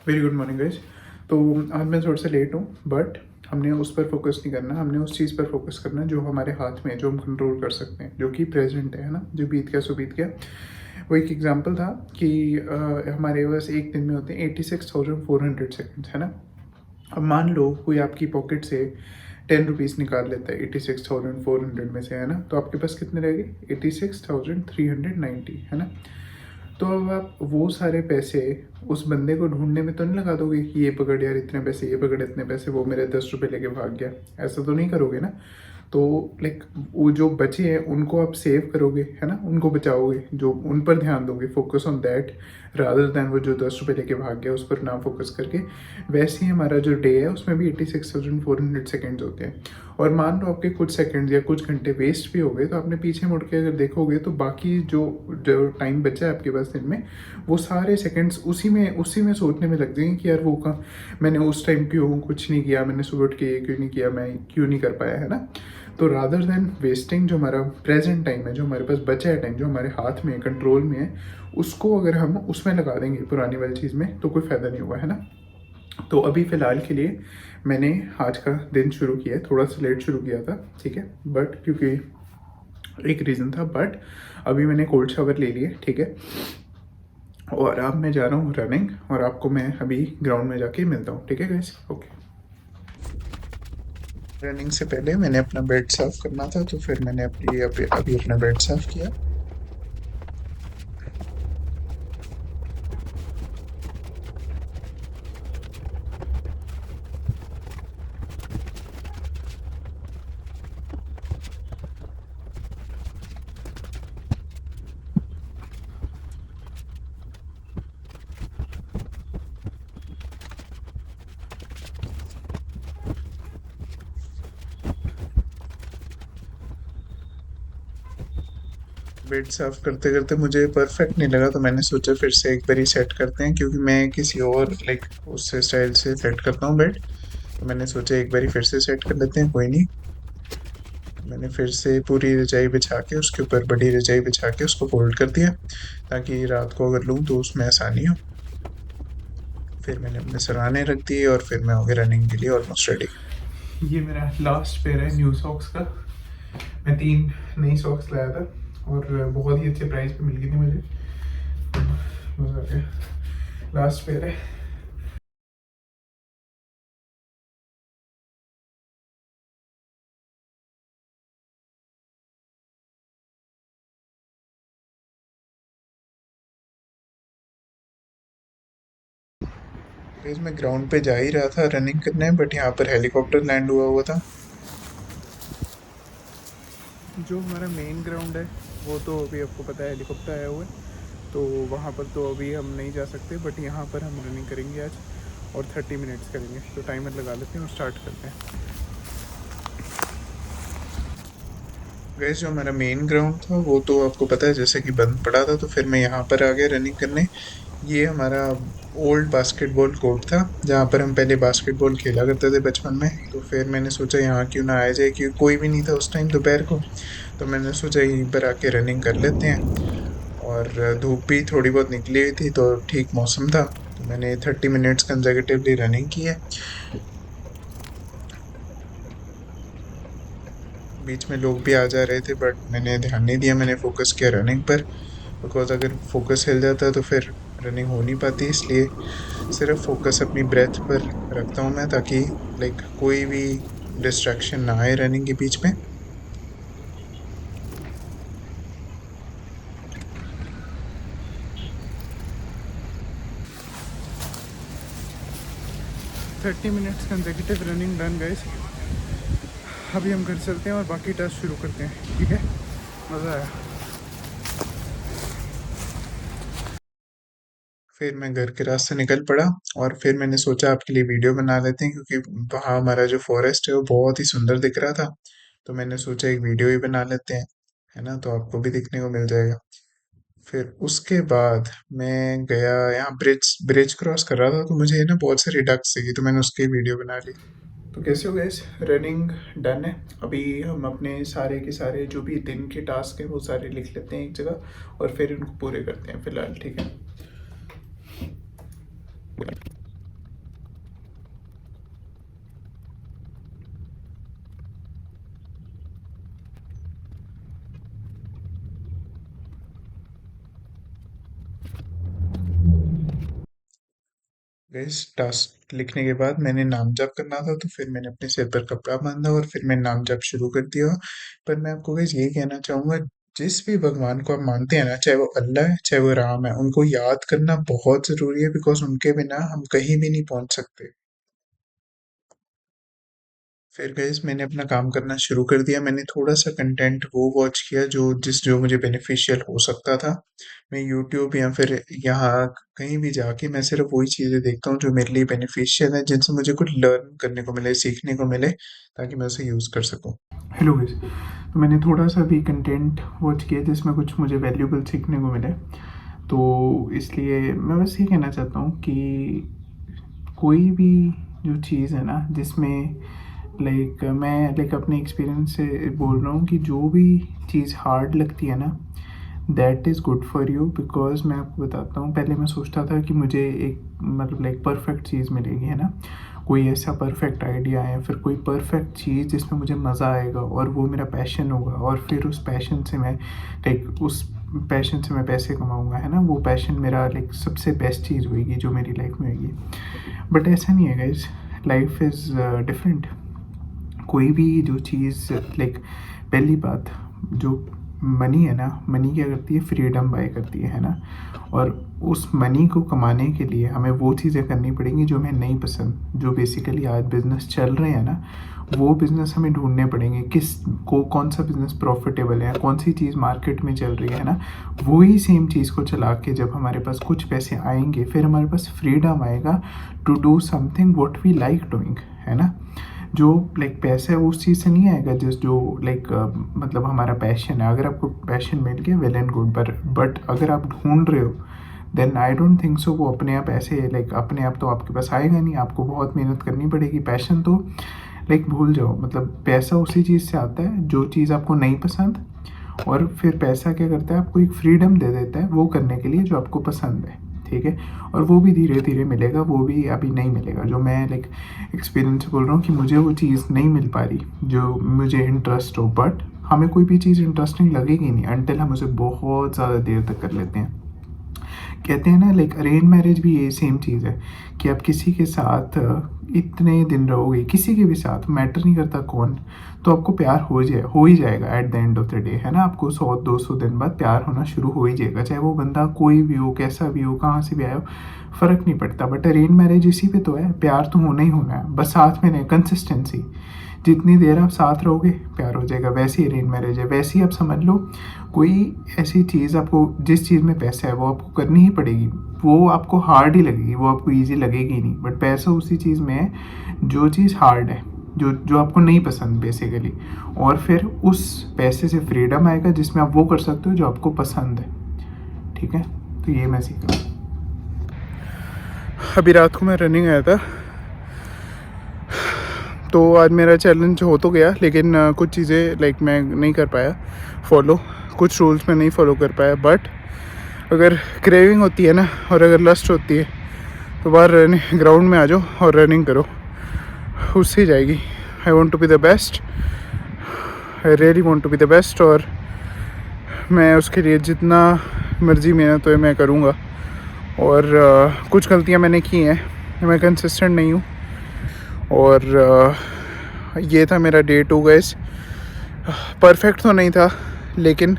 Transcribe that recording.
Very good morning guys. तो आज मैं थोड़ा सा लेट हूँ, बट हमने उस पर फोकस नहीं करना, हमने उस चीज़ पर फोकस करना जो हमारे हाथ में है, जो हम कंट्रोल कर सकते हैं, जो कि प्रेजेंट है ना। जो बीत गया सो बीत गया। वो एक एग्जांपल था कि हमारे पास एक दिन में होते हैं 86,400 सेकेंड्स, है ना। अब मान लो कोई आपकी पॉकेट से 10 रुपीज़ निकाल लेता है 86,400 में से, है ना। तो आपके पास कितने रह गए? 86,390, है ना। तो अब आप वो सारे पैसे उस बंदे को ढूंढने में तो नहीं लगा दोगे कि ये पकड़ यार इतने पैसे, ये पकड़ इतने पैसे, वो मेरे 10 रुपये लेके भाग गया। ऐसा तो नहीं करोगे ना। तो लाइक वो जो बचे हैं उनको आप सेव करोगे, है ना, उनको बचाओगे, जो उन पर ध्यान दोगे, focus on that rather than वो जो 10 रुपये लेके भाग गया उस पर ना फोकस करके। वैसे ही हमारा जो डे है उसमें भी 86,400 सेकेंड्स होते हैं। और मान लो आपके कुछ सेकेंड्स या कुछ घंटे वेस्ट भी हो गए, तो आपने पीछे मुड़ के अगर देखोगे तो बाकी जो जो टाइम बचा है आपके पास दिन में, वो सारे सेकेंड्स उसी में सोचने में लग जाएंगे कि यार वो कहाँ, मैंने उस टाइम क्यों कुछ नहीं किया, मैंने सुबह उठ के ये क्यों नहीं किया, मैं क्यों नहीं कर पाया, है ना। तो रादर देन वेस्टिंग जो हमारा प्रेजेंट टाइम है, जो हमारे पास बचा है टाइम, जो हमारे हाथ में कंट्रोल में है, उसको अगर हम उसमें लगा देंगे पुरानी वाली चीज़ में, तो कोई फ़ायदा नहीं होगा, है ना। तो अभी फ़िलहाल के लिए मैंने आज का दिन शुरू किया है, थोड़ा सा लेट शुरू किया था, ठीक है, बट क्योंकि एक रीज़न था। बट अभी मैंने कोल्ड शावर ले लिया, ठीक है, और अब मैं जा रहा हूँ रनिंग, और आपको मैं अभी ग्राउंड में जाके मिलता हूँ, ठीक है गाइस, ओके। रनिंग से पहले मैंने अपना बेड साफ करना था, तो फिर मैंने अभी अपना बेड साफ किया। बेड साफ करते करते मुझे परफेक्ट नहीं लगा, तो मैंने सोचा फिर से एक बार ही सेट करते हैं, क्योंकि मैं किसी और लाइक उस स्टाइल से सेट करता हूँ बेड। तो मैंने सोचा एक बार ही फिर से सेट कर लेते हैं, कोई नहीं। मैंने फिर से पूरी रजाई बिछा के उसके ऊपर बड़ी रजाई बिछा के उसको फोल्ड कर दिया, ताकि रात को अगर लूँ तो उसमें आसानी हो। फिर मैंने अपने सराहने रख दिए और फिर मैं हो गया रनिंग के लिए ऑलमोस्ट रेडी। ये मेरा लास्ट पेयर है न्यू सॉक्स का। मैं 3 नई सॉक्स लाया था और बहुत ही अच्छे प्राइस पे मिल गई थी मुझे, मज़ा आ गया। लास्ट पेयर है। मैं ग्राउंड पे जा ही रहा था रनिंग करने, बट यहाँ पर हेलीकॉप्टर लैंड हुआ था। जो हमारा मेन ग्राउंड है वो तो अभी आपको पता है हेलीकॉप्टर आया हुआ है, तो वहाँ पर तो अभी हम नहीं जा सकते, बट यहाँ पर हम रनिंग करेंगे आज, और 30 मिनट्स करेंगे। तो टाइमर लगा लेते हैं और स्टार्ट करते हैं। वैसे जो हमारा मेन ग्राउंड था वो तो आपको पता है जैसे कि बंद पड़ा था, तो फिर मैं यहाँ पर आ गया रनिंग करने। ये हमारा ओल्ड बास्केटबॉल कोर्ट था, जहाँ पर हम पहले बास्केटबॉल खेला करते थे बचपन में। तो फिर मैंने सोचा यहाँ क्यों ना आया जाए, क्योंकि कोई भी नहीं था उस टाइम दोपहर को। तो मैंने सोचा यहीं पर आके रनिंग कर लेते हैं। और धूप भी थोड़ी बहुत निकली हुई थी, तो ठीक मौसम था। तो मैंने 30 मिनट्स कंसेक्यूटिवली रनिंग की है। बीच में लोग भी आ जा रहे थे, बट मैंने ध्यान नहीं दिया, मैंने फोकस किया रनिंग पर। बिकॉज अगर फोकस हिल जाता तो फिर रनिंग हो नहीं पाती, इसलिए सिर्फ फोकस अपनी ब्रेथ पर रखता हूँ मैं, ताकि लाइक कोई भी डिस्ट्रैक्शन ना आए रनिंग के बीच में। 30 minutes consecutive running done guys. अभी हम घर चलते हैं और बाकी टास्क शुरू करते हैं, ठीक है। मज़ा आया। फिर मैं घर के रास्ते निकल पड़ा, और फिर मैंने सोचा आपके लिए वीडियो बना लेते हैं, क्योंकि वहाँ हमारा जो फॉरेस्ट है वो बहुत ही सुंदर दिख रहा था। तो मैंने सोचा एक वीडियो ही बना लेते हैं, है ना, तो आपको भी दिखने को मिल जाएगा। फिर उसके बाद मैं गया, यहाँ ब्रिज ब्रिज क्रॉस कर रहा था, तो मुझे ना बहुत सारी डक्स दिखी, तो मैंने उसकी वीडियो बना ली। तो कैसे हो गए, रनिंग डन है। अभी हम अपने सारे के सारे जो भी दिन के टास्क हैं वो सारे लिख लेते हैं एक जगह, और फिर इनको पूरे करते हैं फिलहाल, ठीक है। इस टास्क लिखने के बाद मैंने नाम जप करना था, तो फिर मैंने अपने सिर पर कपड़ा बांधा और फिर मैंने नाम जप शुरू कर दिया। पर मैं आपको गाइस ये कहना चाहूँगा, जिस भी भगवान को आप मानते हैं ना, चाहे वो अल्लाह है चाहे वो राम है, उनको याद करना बहुत ज़रूरी है, बिकॉज़ उनके बिना हम कहीं भी नहीं पहुँच सकते। फिर गाइस मैंने अपना काम करना शुरू कर दिया। मैंने थोड़ा-सा कंटेंट वो वॉच किया जो मुझे बेनिफिशियल हो सकता था। मैं यूट्यूब या फिर यहाँ कहीं भी जाके मैं सिर्फ़ वही चीज़ें देखता हूँ जो मेरे लिए बेनिफिशियल है, जिनसे मुझे कुछ लर्न करने को मिले, सीखने को मिले, ताकि मैं उसे यूज़ कर सकूँ। हेलो गाइस, तो मैंने थोड़ा-सा भी कंटेंट वॉच किया जिसमें कुछ मुझे वैल्यूएबल सीखने को मिले। तो इसलिए मैं बस ये कहना चाहता हूँ कि कोई भी जो चीज़ है ना, जिसमें मैं अपने एक्सपीरियंस से बोल रहा हूँ कि जो भी चीज़ हार्ड लगती है ना, that is good for you. Because मैं आपको बताता हूँ, पहले मैं सोचता था कि मुझे एक परफेक्ट चीज़ मिलेगी, है ना, कोई ऐसा परफेक्ट आइडिया या फिर कोई परफेक्ट चीज़ जिसमें मुझे मज़ा आएगा और वो मेरा पैशन होगा, और फिर उस पैशन से मैं पैसे कमाऊँगा, है ना, वो पैशन मेरा सबसे बेस्ट चीज़ होगी जो मेरी लाइफ में होगी। बट ऐसा नहीं है गाइज, लाइफ इज़ डिफरेंट। कोई भी जो चीज़ पहली बात, जो मनी है ना, मनी क्या करती है, फ्रीडम बाय करती है ना। और उस मनी को कमाने के लिए हमें वो चीज़ें करनी पड़ेंगी जो हमें नहीं पसंद। जो बेसिकली आज बिज़नेस चल रहे हैं ना, वो बिज़नेस हमें ढूंढने पड़ेंगे, कौन सा बिज़नेस प्रॉफिटेबल है, कौन सी चीज़ मार्केट में चल रही है ना। वही सेम चीज़ को चला के जब हमारे पास कुछ पैसे आएंगे, फिर हमारे पास फ्रीडम आएगा to do something what we like doing, है ना। जो पैसा है वो उस चीज़ से नहीं आएगा जो हमारा पैशन है। अगर आपको पैशन मिल गया, वेल एंड गुड, बट अगर आप ढूंढ रहे हो, then I don't think so वो अपने आप ऐसे अपने आप तो आपके पास आएगा नहीं। आपको बहुत मेहनत करनी पड़ेगी। पैशन तो भूल जाओ, पैसा उसी चीज़ से आता है जो चीज़ आपको नहीं पसंद, और फिर पैसा क्या करता है, आपको एक फ्रीडम दे देता है वो करने के लिए जो आपको पसंद है, ठीक है। और वो भी धीरे धीरे मिलेगा, वो भी अभी नहीं मिलेगा। जो मैं एक्सपीरियंस से बोल रहा हूँ कि मुझे वो चीज़ नहीं मिल पा रही जो मुझे इंटरेस्ट हो। बट हमें कोई भी चीज़ इंटरेस्टिंग लगेगी नहीं अनटिल हम उसे बहुत ज़्यादा देर तक कर लेते हैं। कहते हैं ना, अरेंज मैरिज भी ये सेम चीज़ है कि आप किसी के साथ इतने दिन रहोगे, किसी के भी साथ, मैटर नहीं करता कौन, तो आपको प्यार हो ही जाएगा at the end of the day, है ना। आपको 100-200 दिन बाद प्यार होना शुरू हो ही जाएगा, चाहे वो बंदा कोई भी हो, कैसा भी हो, कहाँ से भी आया हो, फ़र्क नहीं पड़ता। बट अरेंज मैरिज इसी पे तो है, प्यार तो होना ही होना है, बस साथ में नहीं, कंसिस्टेंसी। जितनी देर आप साथ रहोगे प्यार हो जाएगा। वैसे ही अरेंज मैरिज है, वैसे ही आप समझ लो कोई ऐसी चीज़, आपको जिस चीज़ में पैसा है वो आपको करनी ही पड़ेगी। वो आपको हार्ड ही लगेगी, वो आपको ईजी लगेगी ही नहीं। बट पैसा उसी चीज़ में है जो चीज़ हार्ड है, जो आपको नहीं पसंद बेसिकली। और फिर उस पैसे से फ्रीडम आएगा जिसमें आप वो कर सकते हो जो आपको पसंद है, ठीक है। तो ये मैं सीखा। अभी रात को मैं रनिंग आया था, तो आज मेरा चैलेंज हो तो गया, लेकिन कुछ चीज़ें मैं नहीं कर पाया फॉलो, कुछ रूल्स में नहीं फॉलो कर पाया। बट अगर क्रेविंग होती है ना, और अगर लस्ट होती है, तो बाहर ग्राउंड में आ जाओ और रनिंग करो, उससे जाएगी। I want to be the best, I really want to be the best. और मैं उसके लिए जितना मर्ज़ी मेहनत हो मैं करूँगा। और कुछ गलतियाँ मैंने की हैं, मैं कंसिस्टेंट नहीं हूँ। और ये था मेरा डे 2 गाइस। परफेक्ट तो नहीं था, लेकिन